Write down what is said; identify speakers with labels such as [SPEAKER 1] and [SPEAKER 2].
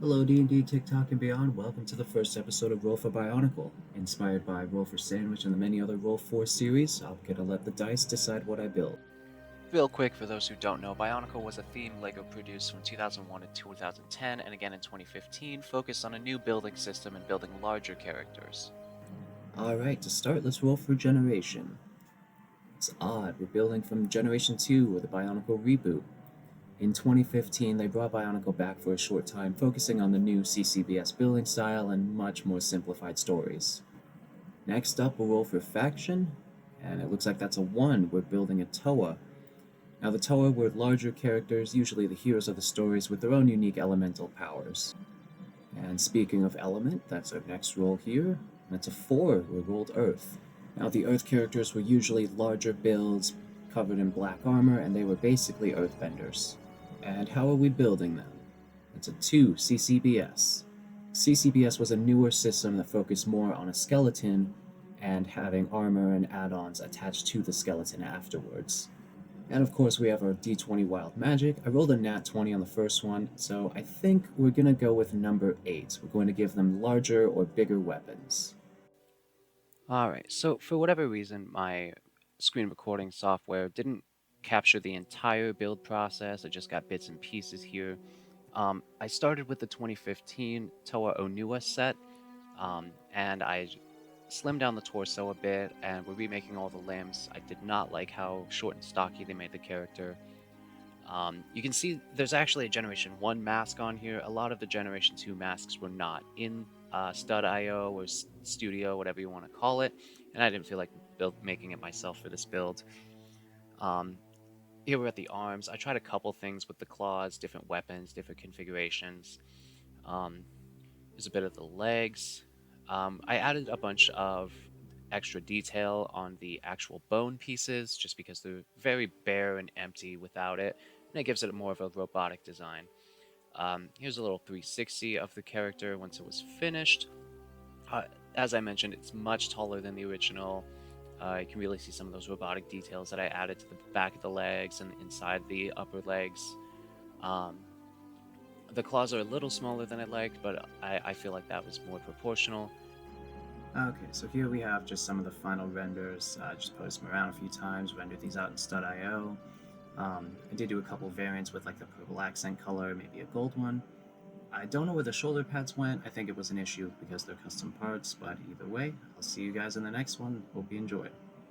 [SPEAKER 1] Hello D&D, TikTok, and beyond. Welcome to the first episode of For Bionicle. Inspired by Roll for Sandwich and the many other Roll 4 series, I'm gonna let the dice decide what I build.
[SPEAKER 2] Real quick, for those who don't know, Bionicle was a theme LEGO produced from 2001 to 2010 and again in 2015, focused on a new building system and building larger characters.
[SPEAKER 1] Alright, to start, let's roll for Generation. It's odd, we're building from Generation 2 or the Bionicle reboot. In 2015, they brought Bionicle back for a short time, focusing on the new CCBS building style and much more simplified stories. Next up, we'll roll for Faction, and it looks like that's a 1. We're building a Toa. Now, the Toa were larger characters, usually the heroes of the stories, with their own unique elemental powers. And speaking of element, that's our next roll here. That's a 4. We rolled Earth. Now, the Earth characters were usually larger builds, covered in black armor, and they were basically Earthbenders. And how are we building them? It's a 2, CCBS. CCBS was a newer system that focused more on a skeleton and having armor and add-ons attached to the skeleton afterwards. And of course, we have our d20 Wild Magic. I rolled a nat 20 on the first one, so I think we're going to go with number 8. We're going to give them larger or bigger weapons.
[SPEAKER 2] Alright, so for whatever reason, my screen recording software didn't capture the entire build process. I just got bits and pieces here. I started with the 2015 Toa Onua set, and I slimmed down the torso a bit, and we're remaking all the limbs. I did not like how short and stocky they made the character. You can see there's actually a Generation 1 mask on here. A lot of the Generation 2 masks were not in Stud.io or Studio, whatever you want to call it, and I didn't feel like making it myself for this build. Here we're at the arms. I tried a couple things with the claws, different weapons, different configurations. There's a bit of the legs. I added a bunch of extra detail on the actual bone pieces just because they're very bare and empty without it, and it gives it more of a robotic design. Here's a little 360 of the character once it was finished. Uh, as I mentioned, it's much taller than the original. You can really see some of those robotic details that I added to the back of the legs and inside the upper legs. Um, the claws are a little smaller than I liked, but I feel like that was more proportional.
[SPEAKER 1] Okay, so here we have just some of the final renders. Just posted them around a few times, rendered these out in Stud.io. I did do a couple variants with like the purple accent color, maybe a gold one. I don't know where the shoulder pads went. I think it was an issue because they're custom parts, but either way, I'll see you guys in the next one. Hope you enjoyed.